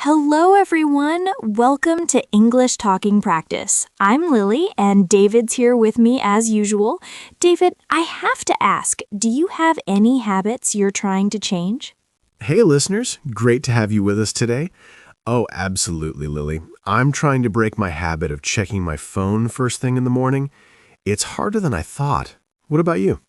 Hello, everyone. Welcome to English Talking Practice. I'm Lily, and David's here with me as usual. David, I have to ask, do you have any habits you're trying to change? Hey, listeners. Great to have you with us today. Oh, absolutely, Lily. I'm trying to break my habit of checking my phone first thing in the morning. It's harder than I thought. What about you?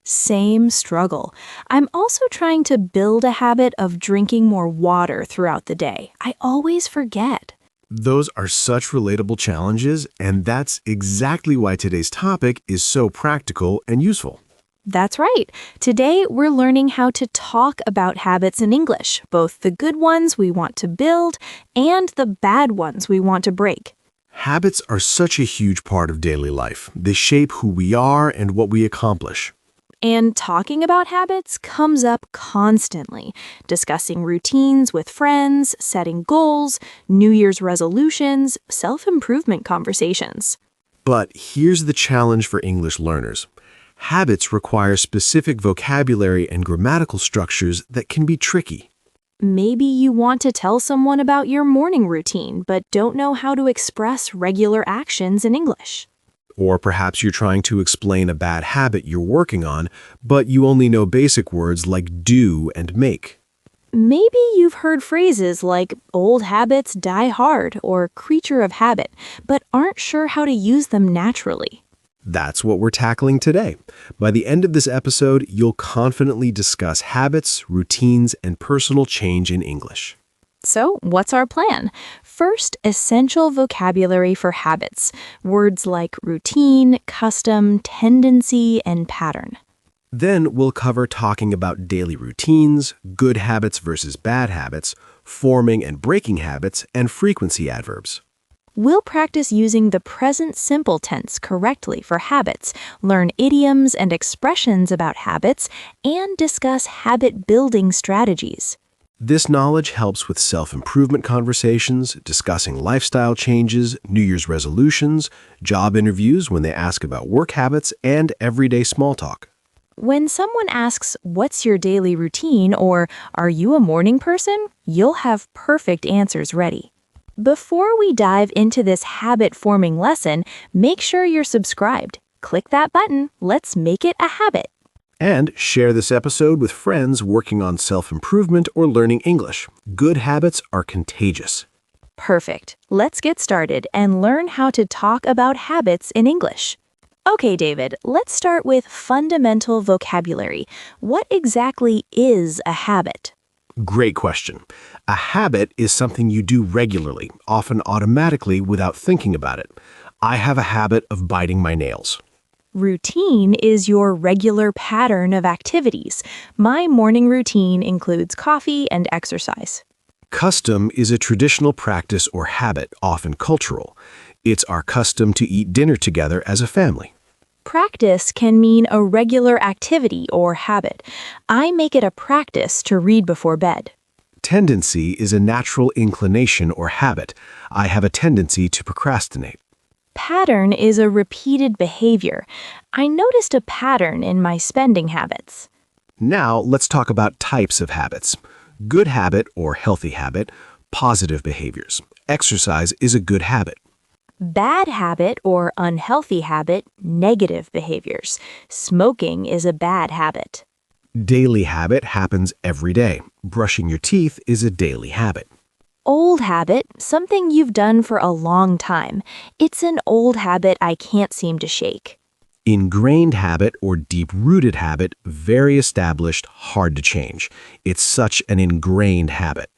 Same struggle. I'm also trying to build a habit of drinking more water throughout the day. I always forget. Those are such relatable challenges, and that's exactly why today's topic is so practical and useful. That's right. Today, we're learning how to talk about habits in English, both the good ones we want to build and the bad ones we want to break. Habits are such a huge part of daily life. They shape who we are and what we accomplish. And talking about habits comes up constantly. Discussing routines with friends, setting goals, New Year's resolutions, self-improvement conversations. But here's the challenge for English learners. Habits require specific vocabulary and grammatical structures that can be tricky. Maybe you want to tell someone about your morning routine, but don't know how to express regular actions in English. Or perhaps you're trying to explain a bad habit you're working on, but you only know basic words like do and make. Maybe you've heard phrases like old habits die hard or creature of habit, but aren't sure how to use them naturally. That's what we're tackling today. By the end of this episode, you'll confidently discuss habits, routines, and personal change in English. So, what's our plan? First, essential vocabulary for habits. Words like routine, custom, tendency, and pattern. Then we'll cover talking about daily routines, good habits versus bad habits, forming and breaking habits, and frequency adverbs. We'll practice using the present simple tense correctly for habits, learn idioms and expressions about habits, and discuss habit-building strategies. This knowledge helps with self-improvement conversations, discussing lifestyle changes, New Year's resolutions, job interviews when they ask about work habits, and everyday small talk. When someone asks, "What's your daily routine?" or "Are you a morning person?" you'll have perfect answers ready. Before we dive into this habit-forming lesson, make sure you're subscribed. Click that button. Let's make it a habit. And share this episode with friends working on self-improvement or learning English. Good habits are contagious. Perfect. Let's get started and learn how to talk about habits in English. Okay, David, let's start with fundamental vocabulary. What exactly is a habit? Great question. A habit is something you do regularly, often automatically without thinking about it. I have a habit of biting my nails. Routine is your regular pattern of activities. My morning routine includes coffee and exercise. Custom is a traditional practice or habit, often cultural. It's our custom to eat dinner together as a family. Practice can mean a regular activity or habit. I make it a practice to read before bed. Tendency is a natural inclination or habit. I have a tendency to procrastinate. Pattern is a repeated behavior. I noticed a pattern in my spending habits. Now, let's talk about types of habits. Good habit or healthy habit, positive behaviors. Exercise is a good habit. Bad habit or unhealthy habit, negative behaviors. Smoking is a bad habit. Daily habit happens every day. Brushing your teeth is a daily habit. Old habit, something you've done for a long time. It's an old habit I can't seem to shake. Ingrained habit or deep-rooted habit, very established, hard to change. It's such an ingrained habit.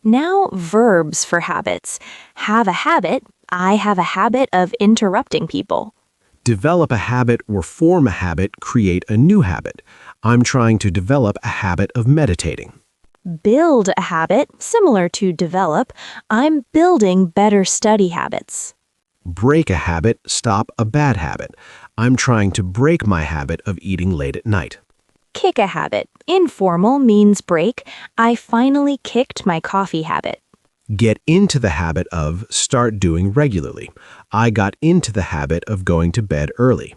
Now, verbs for habits. Have a habit. I have a habit of interrupting people. Develop a habit or form a habit, create a new habit. I'm trying to develop a habit of meditating. Build a habit, similar to develop. I'm building better study habits. Break a habit, stop a bad habit. I'm trying to break my habit of eating late at night. Kick a habit. Informal means break. I finally kicked my coffee habit. Get into the habit of, start doing regularly. I got into the habit of going to bed early.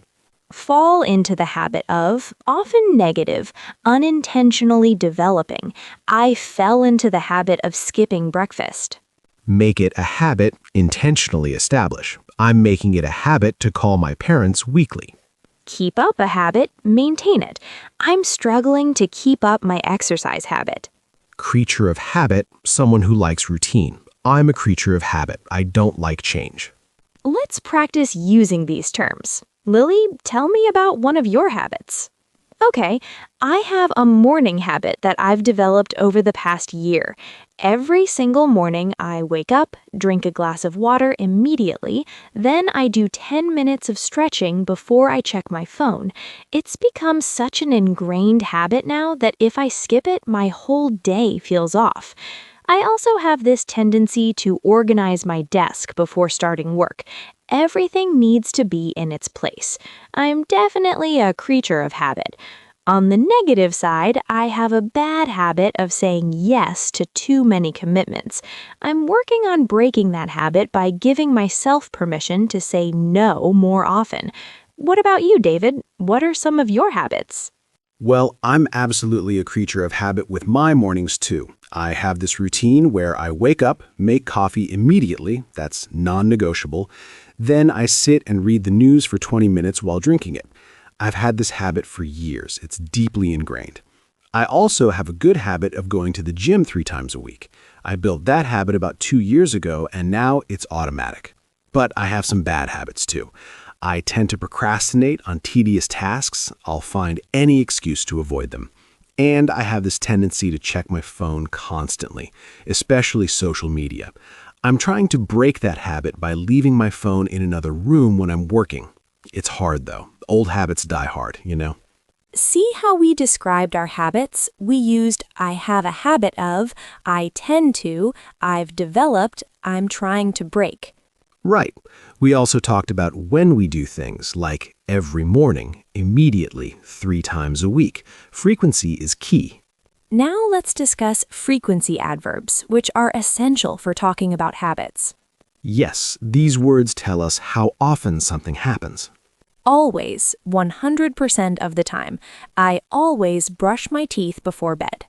Fall into the habit of, often negative, unintentionally developing. I fell into the habit of skipping breakfast. Make it a habit, intentionally establish. I'm making it a habit to call my parents weekly. Keep up a habit, maintain it. I'm struggling to keep up my exercise habit. Creature of habit, someone who likes routine. I'm a creature of habit. I don't like change. Let's practice using these terms. Lily, tell me about one of your habits. Okay, I have a morning habit that I've developed over the past year. Every single morning, I wake up, drink a glass of water immediately, then I do 10 minutes of stretching before I check my phone. It's become such an ingrained habit now that if I skip it, my whole day feels off. I also have this tendency to organize my desk before starting work. Everything needs to be in its place. I'm definitely a creature of habit. On the negative side, I have a bad habit of saying yes to too many commitments. I'm working on breaking that habit by giving myself permission to say no more often. What about you, David? What are some of your habits? Well, I'm absolutely a creature of habit with my mornings too. I have this routine where I wake up, make coffee immediately, that's non-negotiable, then I sit and read the news for 20 minutes while drinking it. I've had this habit for years. It's deeply ingrained. I also have a good habit of going to the gym 3 times a week. I built that habit about 2 years ago, and now it's automatic. But I have some bad habits too. I tend to procrastinate on tedious tasks. I'll find any excuse to avoid them. And I have this tendency to check my phone constantly, especially social media. I'm trying to break that habit by leaving my phone in another room when I'm working. It's hard though. Old habits die hard, you know? See how we described our habits? We used I have a habit of, I tend to, I've developed, I'm trying to break. Right. We also talked about when we do things, like every morning, immediately, 3 times a week. Frequency is key. Now let's discuss frequency adverbs, which are essential for talking about habits. Yes, these words tell us how often something happens. Always, 100% of the time. I always brush my teeth before bed.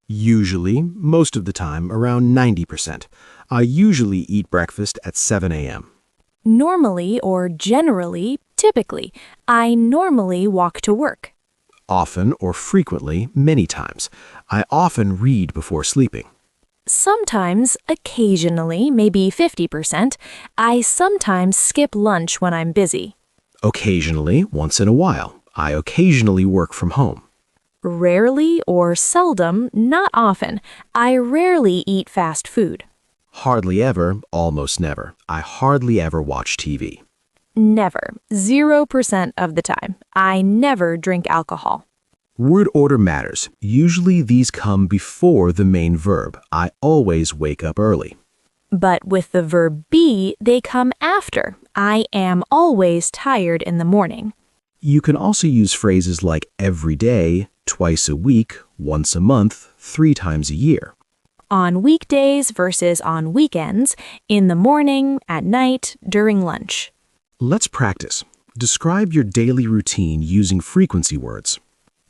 Usually, most of the time, around 90%. I usually eat breakfast at 7 a.m. Normally or generally, typically, I normally walk to work. Often or frequently, many times. I often read before sleeping. Sometimes, occasionally, maybe 50%, I sometimes skip lunch when I'm busy. Occasionally, once in a while. I occasionally work from home. Rarely or seldom, not often. I rarely eat fast food. Hardly ever, almost never. I hardly ever watch TV. Never, 0% of the time. I never drink alcohol. Word order matters. Usually these come before the main verb. I always wake up early. But with the verb be, they come after. I am always tired in the morning. You can also use phrases like every day, twice a week, once a month, 3 times a year. On weekdays versus on weekends, in the morning, at night, during lunch. Let's practice. Describe your daily routine using frequency words.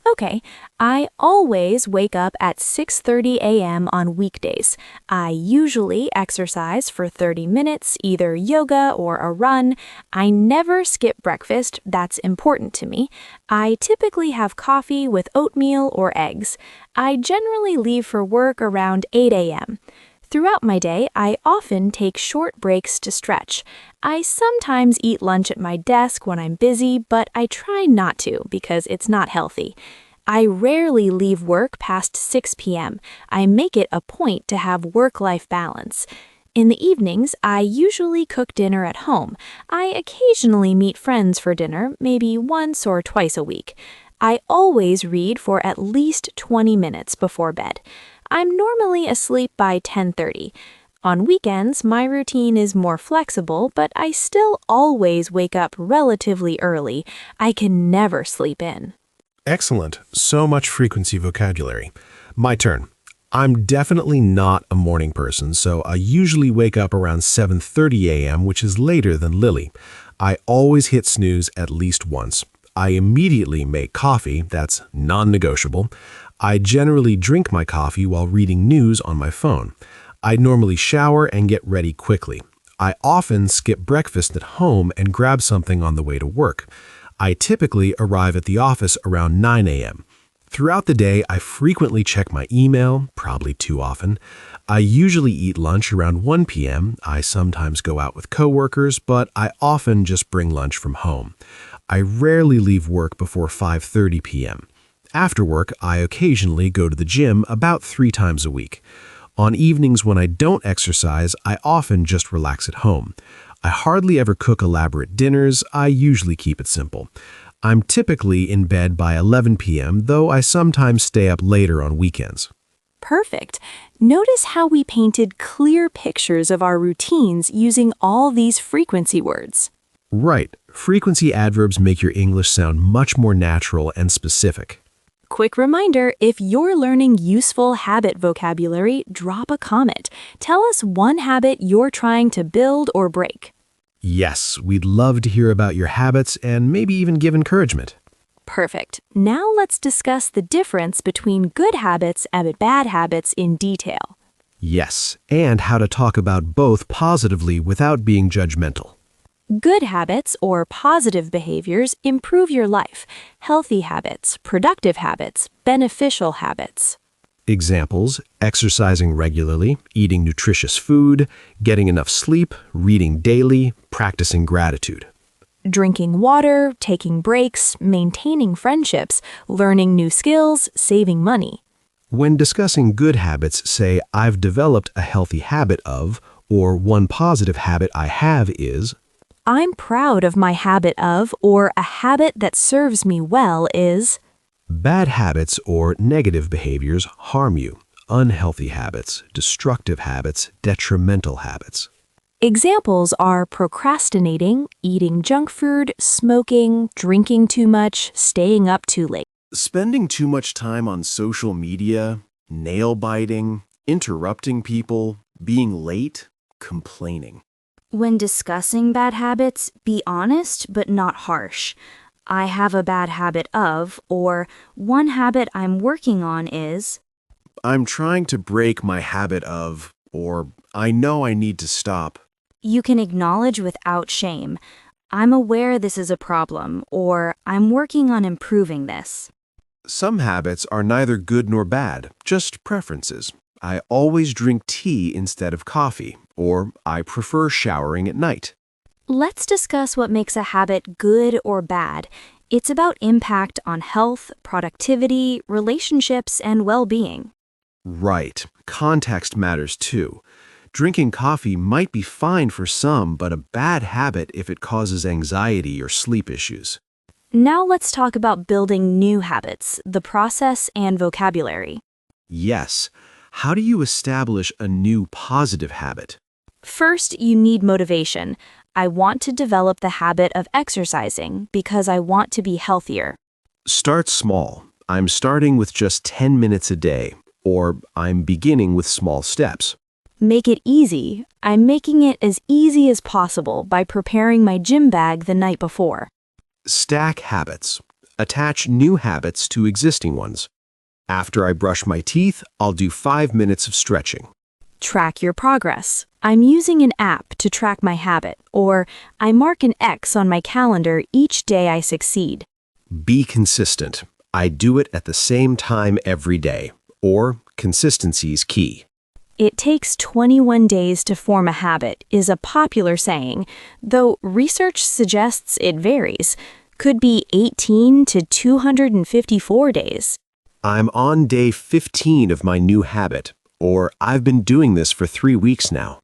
Okay, I always wake up at 6:30 a.m. on weekdays. I usually exercise for 30 minutes, either yoga or a run. I never skip breakfast, that's important to me. I typically have coffee with oatmeal or eggs. I generally leave for work around 8 a.m. Throughout my day, I often take short breaks to stretch. I sometimes eat lunch at my desk when I'm busy, but I try not to because it's not healthy. I rarely leave work past 6 p.m. I make it a point to have work-life balance. In the evenings, I usually cook dinner at home. I occasionally meet friends for dinner, maybe once or twice a week. I always read for at least 20 minutes before bed. I'm normally asleep by 10:30. On weekends, my routine is more flexible, but I still always wake up relatively early. I can never sleep in. Excellent. So much frequency vocabulary. My turn. I'm definitely not a morning person, so I usually wake up around 7:30 a.m., which is later than Lily. I always hit snooze at least once. I immediately make coffee, that's non-negotiable. I generally drink my coffee while reading news on my phone. I normally shower and get ready quickly. I often skip breakfast at home and grab something on the way to work. I typically arrive at the office around 9 a.m. Throughout the day, I frequently check my email, probably too often. I usually eat lunch around 1 p.m. I sometimes go out with coworkers, but I often just bring lunch from home. I rarely leave work before 5:30 p.m. After work, I occasionally go to the gym about 3 times a week. On evenings when I don't exercise, I often just relax at home. I hardly ever cook elaborate dinners. I usually keep it simple. I'm typically in bed by 11 p.m., though I sometimes stay up later on weekends. Perfect. Notice how we painted clear pictures of our routines using all these frequency words. Right. Frequency adverbs make your English sound much more natural and specific. Quick reminder, if you're learning useful habit vocabulary, drop a comment. Tell us one habit you're trying to build or break. Yes, we'd love to hear about your habits and maybe even give encouragement. Perfect. Now let's discuss the difference between good habits and bad habits in detail. Yes, and how to talk about both positively without being judgmental. Good habits or positive behaviors improve your life. Healthy habits, productive habits, beneficial habits. Examples: exercising regularly, eating nutritious food, getting enough sleep, reading daily, practicing gratitude. Drinking water, taking breaks, maintaining friendships, learning new skills, saving money. When discussing good habits, say, I've developed a healthy habit of, or one positive habit I have is. I'm proud of my habit of, or a habit that serves me well is. Bad habits or negative behaviors harm you. Unhealthy habits, destructive habits, detrimental habits. Examples are procrastinating, eating junk food, smoking, drinking too much, staying up too late. Spending too much time on social media, nail biting, interrupting people, being late, complaining. When discussing bad habits, be honest but not harsh. I have a bad habit of, or one habit I'm working on is. I'm trying to break my habit of, or I know I need to stop. You can acknowledge without shame. I'm aware this is a problem, or I'm working on improving this. Some habits are neither good nor bad, just preferences. I always drink tea instead of coffee, or I prefer showering at night. Let's discuss what makes a habit good or bad. It's about impact on health, productivity, relationships, and well-being. Right. Context matters too. Drinking coffee might be fine for some, but a bad habit if it causes anxiety or sleep issues. Now let's talk about building new habits, the process and vocabulary. Yes. How do you establish a new positive habit? First, you need motivation. I want to develop the habit of exercising because I want to be healthier. Start small. I'm starting with just 10 minutes a day, or I'm beginning with small steps. Make it easy. I'm making it as easy as possible by preparing my gym bag the night before. Stack habits. Attach new habits to existing ones. After I brush my teeth, I'll do 5 minutes of stretching. Track your progress. I'm using an app to track my habit, or I mark an X on my calendar each day I succeed. Be consistent. I do it at the same time every day, or consistency's key. It takes 21 days to form a habit is a popular saying, though research suggests it varies. Could be 18 to 254 days. I'm on day 15 of my new habit, or I've been doing this for 3 weeks now.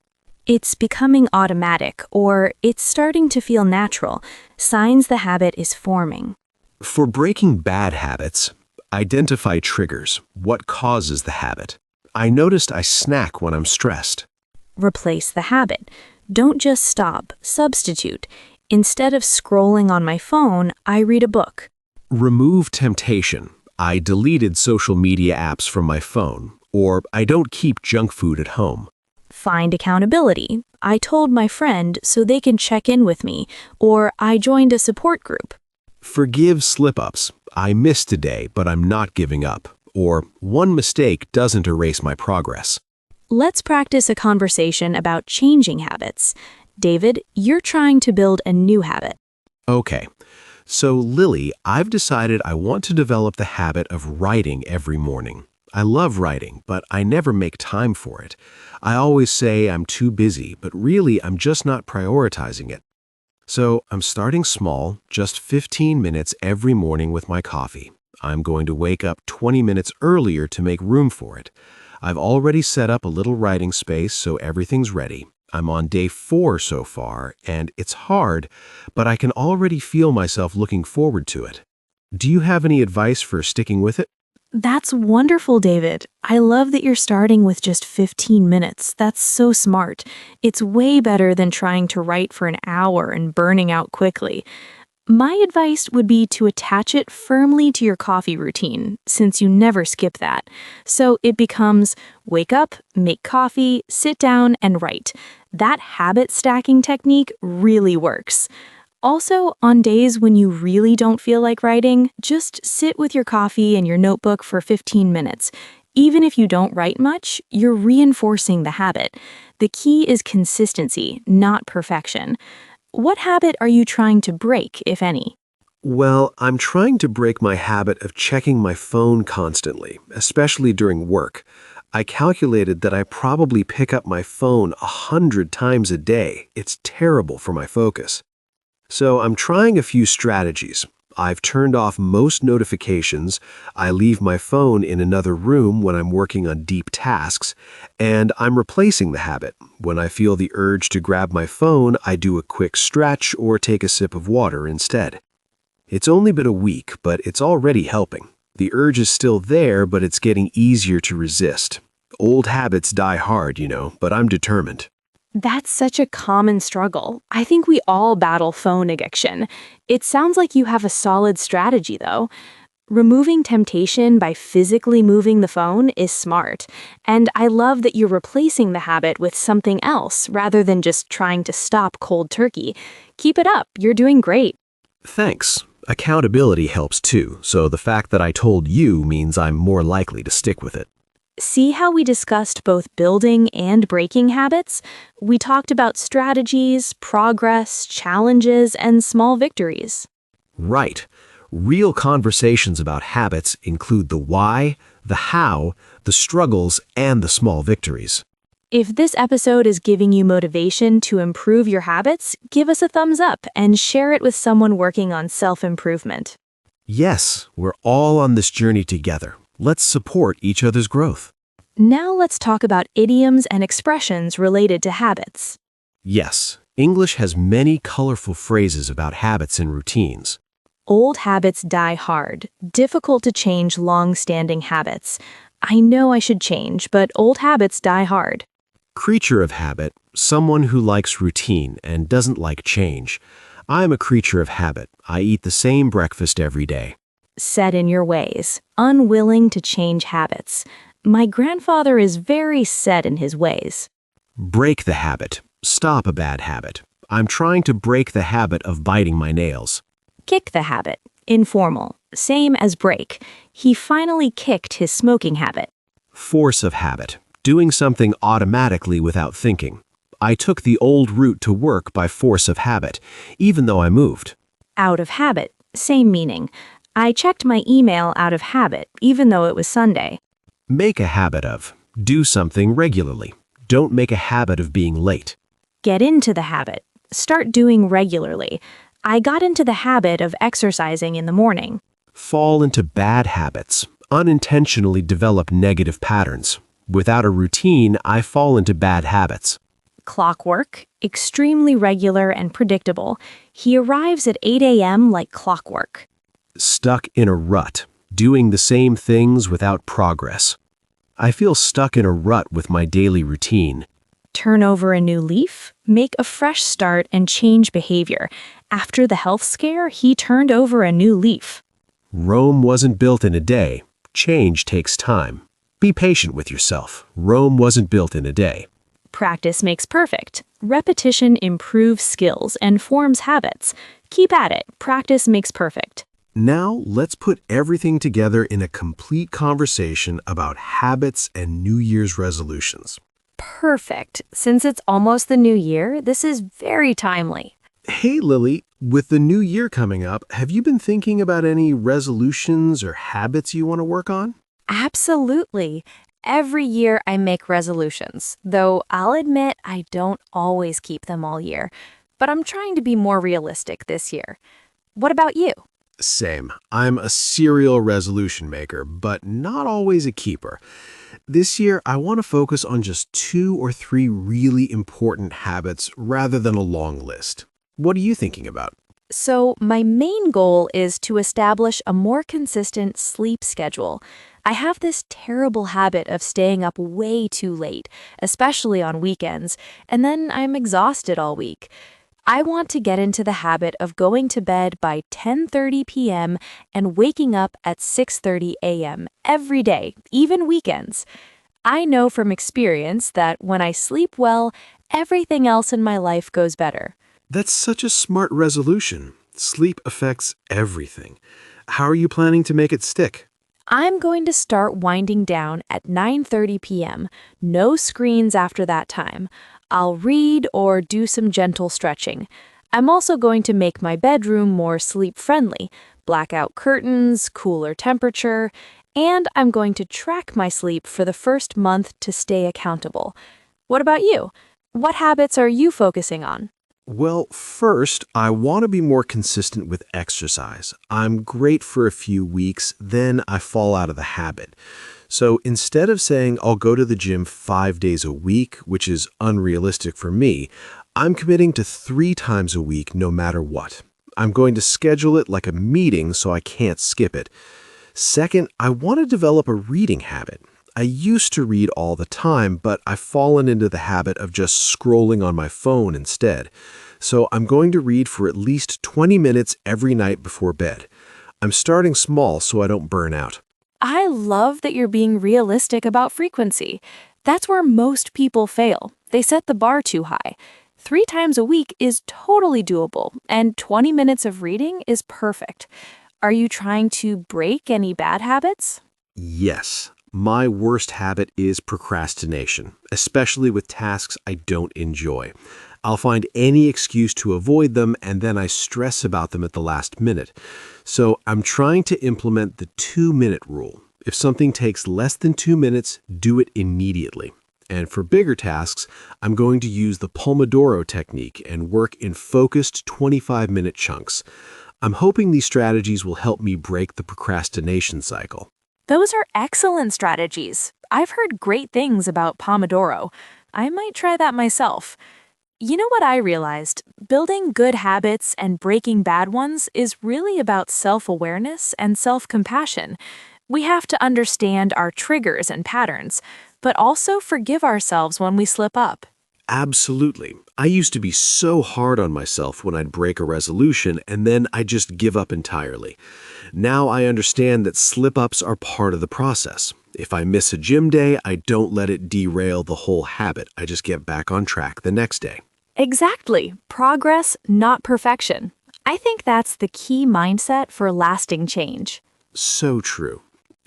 It's becoming automatic, or it's starting to feel natural, signs the habit is forming. For breaking bad habits, identify triggers. What causes the habit? I noticed I snack when I'm stressed. Replace the habit. Don't just stop, substitute. Instead of scrolling on my phone, I read a book. Remove temptation. I deleted social media apps from my phone, or I don't keep junk food at home. Find accountability. I told my friend so they can check in with me, or I joined a support group. Forgive slip-ups. I missed today, but I'm not giving up. Or one mistake doesn't erase my progress. Let's practice a conversation about changing habits. David, you're trying to build a new habit. Okay. So, Lily, I've decided I want to develop the habit of writing every morning. I love writing, but I never make time for it. I always say I'm too busy, but really I'm just not prioritizing it. So, I'm starting small, just 15 minutes every morning with my coffee. I'm going to wake up 20 minutes earlier to make room for it. I've already set up a little writing space so everything's ready. I'm on day 4 so far, and it's hard, but I can already feel myself looking forward to it. Do you have any advice for sticking with it? That's wonderful, David. I love that you're starting with just 15 minutes. That's so smart. It's way better than trying to write for an hour and burning out quickly. My advice would be to attach it firmly to your coffee routine, since you never skip that. So it becomes wake up, make coffee, sit down, and write. That habit stacking technique really works. Also, on days when you really don't feel like writing, just sit with your coffee and your notebook for 15 minutes. Even if you don't write much, you're reinforcing the habit. The key is consistency, not perfection. What habit are you trying to break, if any? Well, I'm trying to break my habit of checking my phone constantly, especially during work. I calculated that I probably pick up my phone 100 times a day. It's terrible for my focus. So I'm trying a few strategies. I've turned off most notifications, I leave my phone in another room when I'm working on deep tasks, and I'm replacing the habit. When I feel the urge to grab my phone, I do a quick stretch or take a sip of water instead. It's only been a week, but it's already helping. The urge is still there, but it's getting easier to resist. Old habits die hard, but I'm determined. That's such a common struggle. I think we all battle phone addiction. It sounds like you have a solid strategy, though. Removing temptation by physically moving the phone is smart. And I love that you're replacing the habit with something else rather than just trying to stop cold turkey. Keep it up. You're doing great. Thanks. Accountability helps too, so the fact that I told you means I'm more likely to stick with it. See how we discussed both building and breaking habits? We talked about strategies, progress, challenges, and small victories. Right. Real conversations about habits include the why, the how, the struggles, and the small victories. If this episode is giving you motivation to improve your habits, give us a thumbs up and share it with someone working on self-improvement. Yes, we're all on this journey together. Let's support each other's growth. Now let's talk about idioms and expressions related to habits. Yes, English has many colorful phrases about habits and routines. Old habits die hard. Difficult to change long-standing habits. I know I should change, but old habits die hard. Creature of habit, someone who likes routine and doesn't like change. I'm a creature of habit. I eat the same breakfast every day. Set in your ways, unwilling to change habits. My grandfather is very set in his ways. Break the habit. Stop a bad habit. I'm trying to break the habit of biting my nails. Kick the habit. Informal. Same as break. He finally kicked his smoking habit. Force of habit. Doing something automatically without thinking. I took the old route to work by force of habit, even though I moved. Out of habit. Same meaning. I checked my email out of habit, even though it was Sunday. Make a habit of. Do something regularly. Don't make a habit of being late. Get into the habit. Start doing regularly. I got into the habit of exercising in the morning. Fall into bad habits. Unintentionally develop negative patterns. Without a routine, I fall into bad habits. Clockwork. Extremely regular and predictable. He arrives at 8 a.m. like clockwork. Stuck in a rut. Doing the same things without progress. I feel stuck in a rut with my daily routine. Turn over a new leaf, make a fresh start, and change behavior. After the health scare, he turned over a new leaf. Rome wasn't built in a day. Change takes time. Be patient with yourself. Rome wasn't built in a day. Practice makes perfect. Repetition improves skills and forms habits. Keep at it. Practice makes perfect. Now, let's put everything together in a complete conversation about habits and New Year's resolutions. Perfect. Since it's almost the new year, this is very timely. Hey, Lily, with the new year coming up, have you been thinking about any resolutions or habits you want to work on? Absolutely. Every year I make resolutions, though I'll admit I don't always keep them all year. But I'm trying to be more realistic this year. What about you? Same. I'm a serial resolution maker, but not always a keeper. This year, I want to focus on just 2 or 3 really important habits rather than a long list. What are you thinking about? So, my main goal is to establish a more consistent sleep schedule. I have this terrible habit of staying up way too late, especially on weekends, and then I'm exhausted all week. I want to get into the habit of going to bed by 10:30 p.m. and waking up at 6:30 a.m. every day, even weekends. I know from experience that when I sleep well, everything else in my life goes better. That's such a smart resolution. Sleep affects everything. How are you planning to make it stick? I'm going to start winding down at 9:30 p.m. No screens after that time. I'll read or do some gentle stretching. I'm also going to make my bedroom more sleep-friendly, blackout curtains, cooler temperature, and I'm going to track my sleep for the first month to stay accountable. What about you? What habits are you focusing on? Well, first, I want to be more consistent with exercise. I'm great for a few weeks, then I fall out of the habit. So instead of saying I'll go to the gym 5 days a week, which is unrealistic for me, I'm committing to 3 times a week no matter what. I'm going to schedule it like a meeting so I can't skip it. Second, I want to develop a reading habit. I used to read all the time, but I've fallen into the habit of just scrolling on my phone instead. So I'm going to read for at least 20 minutes every night before bed. I'm starting small so I don't burn out. I love that you're being realistic about frequency. That's where most people fail. They set the bar too high. 3 times a week is totally doable, and 20 minutes of reading is perfect. Are you trying to break any bad habits? Yes, my worst habit is procrastination, especially with tasks I don't enjoy. I'll find any excuse to avoid them and then I stress about them at the last minute. So I'm trying to implement the 2-minute rule. If something takes less than 2 minutes, do it immediately. And for bigger tasks, I'm going to use the Pomodoro technique and work in focused 25-minute chunks. I'm hoping these strategies will help me break the procrastination cycle. Those are excellent strategies. I've heard great things about Pomodoro. I might try that myself. You know what I realized? Building good habits and breaking bad ones is really about self-awareness and self-compassion. We have to understand our triggers and patterns, but also forgive ourselves when we slip up. Absolutely. I used to be so hard on myself when I'd break a resolution and then I'd just give up entirely. Now I understand that slip-ups are part of the process. If I miss a gym day, I don't let it derail the whole habit. I just get back on track the next day. Exactly. Progress, not perfection. I think that's the key mindset for lasting change. So true.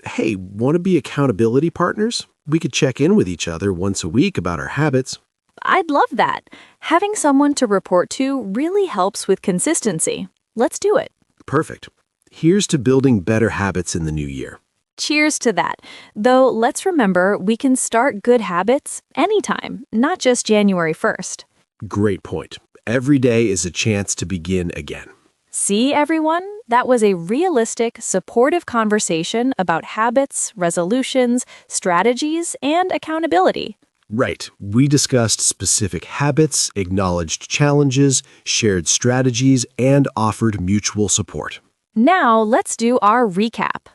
Hey, want to be accountability partners? We could check in with each other once a week about our habits. I'd love that. Having someone to report to really helps with consistency. Let's do it. Perfect. Here's to building better habits in the new year. Cheers to that. Though let's remember we can start good habits anytime, not just January 1st. Great point. Every day is a chance to begin again. See, everyone? That was a realistic, supportive conversation about habits, resolutions, strategies, and accountability. Right. We discussed specific habits, acknowledged challenges, shared strategies, and offered mutual support. Now let's do our recap.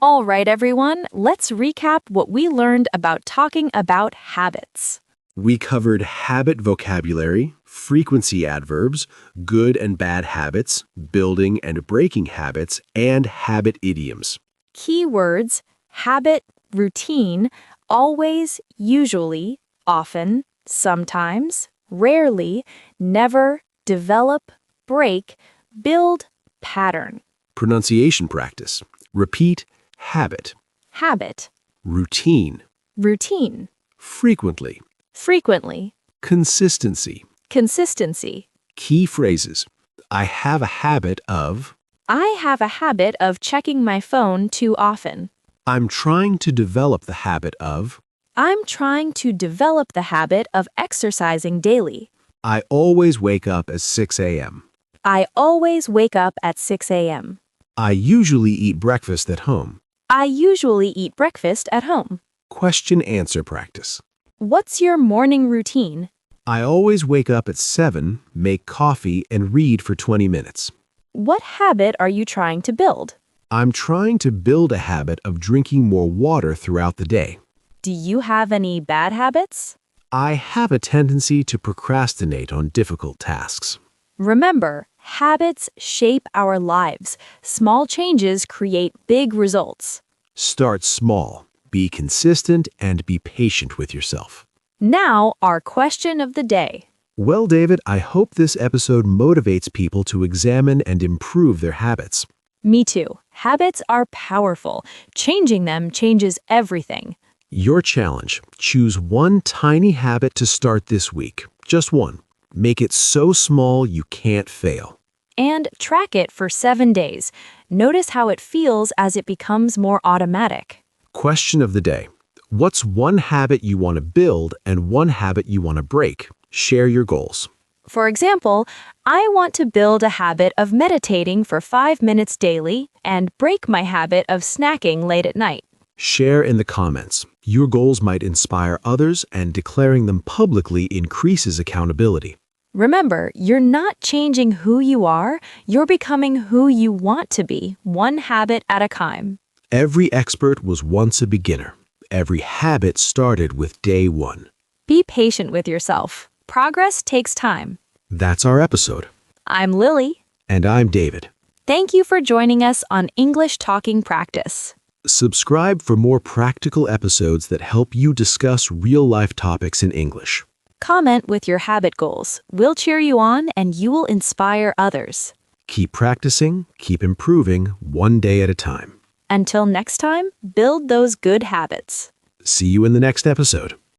All right, everyone, let's recap what we learned about talking about habits. We covered habit vocabulary, frequency adverbs, good and bad habits, building and breaking habits, and habit idioms. Keywords: habit, routine, always, usually, often, sometimes, rarely, never, develop, break, build, pattern. Pronunciation practice. Repeat habit, Habit, routine, routine, frequently, frequently, consistency. consistency. Key phrases. I have a habit of. I have a habit of checking my phone too often. I'm trying to develop the habit of. I'm trying to develop the habit of exercising daily. I always wake up at 6 a.m. I always wake up at 6 a.m. I usually eat breakfast at home. I usually eat breakfast at home. Question-answer practice. What's your morning routine? I always wake up at 7, make coffee, and read for 20 minutes. What habit are you trying to build? I'm trying to build a habit of drinking more water throughout the day. Do you have any bad habits? I have a tendency to procrastinate on difficult tasks. Remember, habits shape our lives. Small changes create big results. Start small, be consistent, and be patient with yourself. Now, our question of the day. Well, David, I hope this episode motivates people to examine and improve their habits. Me too. Habits are powerful. Changing them changes everything. Your challenge: choose one tiny habit to start this week. Just one. Make it so small you can't fail. And track it for 7 days. Notice how it feels as it becomes more automatic. Question of the day. What's one habit you want to build and one habit you want to break? Share your goals. For example, I want to build a habit of meditating for 5 minutes daily and break my habit of snacking late at night. Share in the comments. Your goals might inspire others, and declaring them publicly increases accountability. Remember, you're not changing who you are, you're becoming who you want to be, one habit at a time. Every expert was once a beginner. Every habit started with day one. Be patient with yourself. Progress takes time. That's our episode. I'm Lily. And I'm David. Thank you for joining us on English Talking Practice. Subscribe for more practical episodes that help you discuss real-life topics in English. Comment with your habit goals. We'll cheer you on and you will inspire others. Keep practicing, keep improving, one day at a time. Until next time, build those good habits. See you in the next episode.